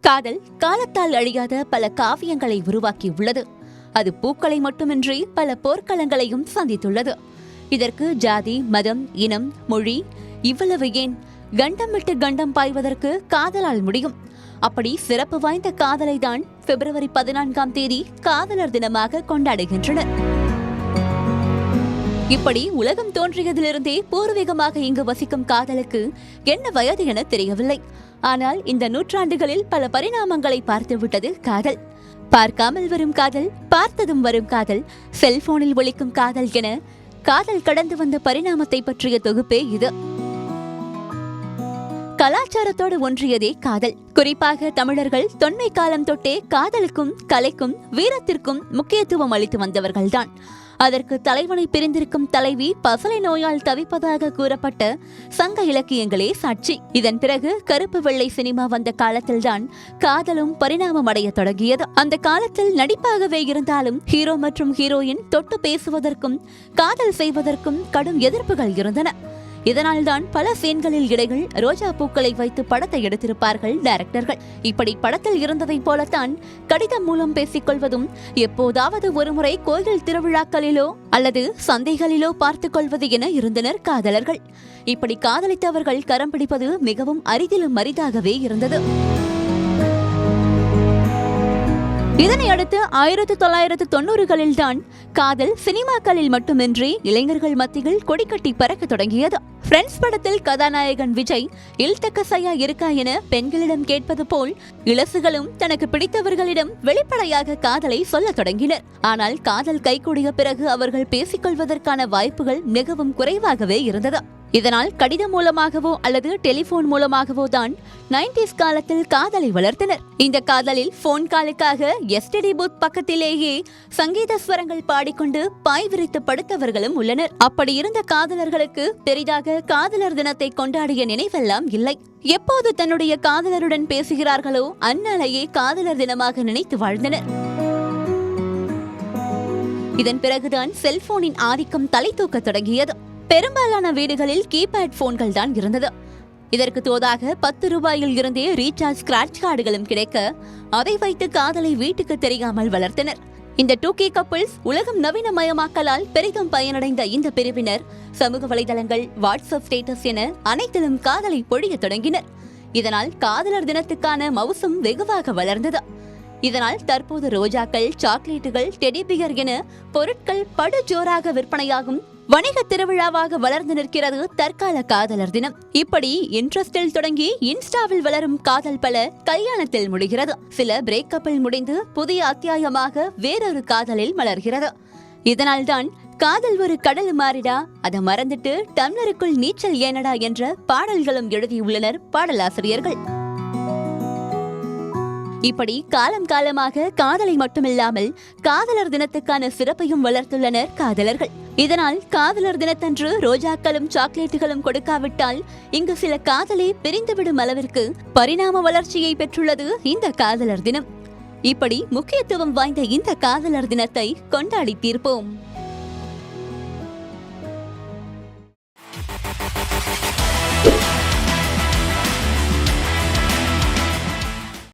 காதல் காலத்தால் அழியாத பல காவியங்களை உருவாக்கியுள்ளது. அது பூக்களை மட்டுமின்றி பல போர்க்களங்களையும் சந்தித்துள்ளது. இதற்கு ஜாதி, மதம், இனம், மொழி இவ்வளவு ஏன், கண்டம் விட்டு கண்டம் பாய்வதற்கு காதலால் முடியும். அப்படி சிறப்பு வாய்ந்த காதலை தான் பிப்ரவரி 14ஆம் தேதி காதலர் தினமாக கொண்டாடுகின்றனர். இப்படி உலகம் தோன்றியதிலிருந்தே பூர்வீகமாக இங்கு வசிக்கும் காதலுக்கு என்ன வயது என தெரியவில்லை. ஆனால் இந்த நூற்றாண்டுகளில் பல பரிணாமங்களை பார்த்துவிட்டது காதல். பார்க்காமல் வரும் காதல், பார்த்ததும் வரும் காதல், செல்போனில் ஒலிக்கும் காதல் என காதல் கடந்து வந்த பரிணாமத்தை பற்றிய தொகுப்பே இது. கலாச்சாரத்தோடு ஒன்றியதே காதல். குறிப்பாக தமிழர்கள் தொன்மை காலம் தொட்டே காதலுக்கும் கலைக்கும் வீரத்திற்கும் முக்கியத்துவம் அளித்து வந்தவர்கள்தான். அதற்கு தலைவனை பிரிந்திருக்கும் தலைவி பசலை நோயால் தவிப்பதாக கூறப்பட்ட சங்க இலக்கியங்களே சாட்சி. இதன் பிறகு கருப்பு வெள்ளை சினிமா வந்த காலத்தில்தான் காதலும் பரிணாமம் அடைய தொடங்கியது. அந்த காலத்தில் நடிப்பாகவே இருந்தாலும் ஹீரோ மற்றும் ஹீரோயின் தொட்டு பேசுவதற்கும் காதல் செய்வதற்கும் கடும் எதிர்ப்புகள் இருந்தன. இதனால்தான் பல சீன்களில் இடைகள் ரோஜா பூக்களை வைத்து படத்தை எடுத்திருப்பார்கள் டைரக்டர்கள். இப்படி படத்தில் இருந்ததை போலத்தான் கடிதம் மூலம் பேசிக்கொள்வதும், எப்போதாவது ஒருமுறை கோயில் திருவிழாக்களிலோ அல்லது சந்தைகளிலோ பார்த்துக் கொள்வது என இருந்தனர் காதலர்கள். இப்படி காதலித்தவர்கள் கரம் பிடிப்பது மிகவும் அரிதிலும் அரிதாகவே இருந்தது. இதனையடுத்து 1990களில் தான் காதல் சினிமாக்களில் மட்டுமின்றி இளைஞர்கள் மத்தியில் கொடிக்கட்டி பறக்க தொடங்கியது. பிரெண்ட்ஸ் படத்தில் கதாநாயகன் விஜய் இல்தக்கசையா இருக்கா என பெண்களிடம் கேட்பது போல் இளசுகளும் தனக்கு பிடித்தவர்களிடம் வெளிப்படையாக காதலை சொல்ல தொடங்கினர். ஆனால் காதல் கைகூடிய பிறகு அவர்கள் பேசிக்கொள்வதற்கான வாய்ப்புகள் மிகவும் குறைவாகவே இருந்தது. இதனால் கடிதம் மூலமாகவோ அல்லது டெலிபோன் மூலமாகவோ தான் 90s காலத்தில் காதலை வளர்த்தனர். இந்த காதலில் போன் காலுக்காக எஸ்டிடி பூத் பக்கத்திலேயே சங்கீத ஸ்வரங்கள் பாடிக்கொண்டு பாய் விரித்து படுத்தவர்களும் உள்ளனர். அப்படி இருந்த காதலர்களுக்கு பெரிதாக காதலர் தினத்தை கொண்டாடிய நினைவெல்லாம் இல்லை. எப்போது தன்னுடைய காதலருடன் பேசுகிறார்களோ அந்நாளையே காதலர் தினமாக நினைத்து வாழ்ந்தனர். இதன் பிறகுதான் செல்போனின் ஆதிக்கம் தலை தூக்க தொடங்கியது. பெரும்பாலான வீடுகளில் கீபேட் போன்கள் தான் இருந்தது. இதற்கு தோதாக 10 ரூபாயில் இருந்தே ரீசார்ஜ் ஸ்கிராட்ச் கார்டுகளும் கிடைக்க அதை வைத்து காதலை வீட்டுக்கு தெரியாமல் வளர்த்தனர். இந்த 2K கப்பிள்ஸ் உலகம் நவீனமயமாக்கலால் பெரிதும் பயனடைந்த இந்த பிரிவினர் சமூக வலைதளங்கள், வாட்ஸ்அப் ஸ்டேட்டஸ் என அனைத்திலும் காதலை பொழிய தொடங்கினர். இதனால் காதலர் தினத்துக்கான மவுசும் வெகுவாக வளர்ந்தது. இதனால் தற்போது ரோஜாக்கள், சாக்லேட்டுகள், டெடிபியர் என பொருட்கள் படு ஜோராக விற்பனையாகும் வணிக திருவிழாவாக வளர்ந்து நிற்கிறது தற்கால காதலர் தினம். இப்படி இன்ட்ரெஸ்டில் தொடங்கி இன்ஸ்டாவில் வளரும் காதல் பல கல்யாணத்தில் முடிகிறது. சில பிரேக்கப்பில் முடிந்து புதிய அத்தியாயமாக வேறொரு காதலில் மலர்கிறது. இதனால்தான் காதல் ஒரு கடல் மாறிடா, அதை மறந்துட்டு டம்ளருக்குள் நீச்சல் ஏனடா என்ற பாடல்களும் எழுதியுள்ளனர் பாடலாசிரியர்கள். இப்படி காலம் காலமாக காதலை மட்டுமில்லாமல் காதலர் தினத்துக்கான சிறப்பையும் வளர்த்துள்ளனர் காதலர்கள். இதனால் காதலர் தினத்தன்று ரோஜாக்களும் சாக்லேட்டுகளும் கொடுக்காவிட்டால் இங்கு சில காதலே பிரிந்துவிடும் அளவிற்கு பரிணாம வளர்ச்சியை பெற்றுள்ளது இந்த காதலர் தினம். இப்படி முக்கியத்துவம் வாய்ந்த இந்த காதலர் தினத்தை கொண்டாடி தீர்ப்போம்.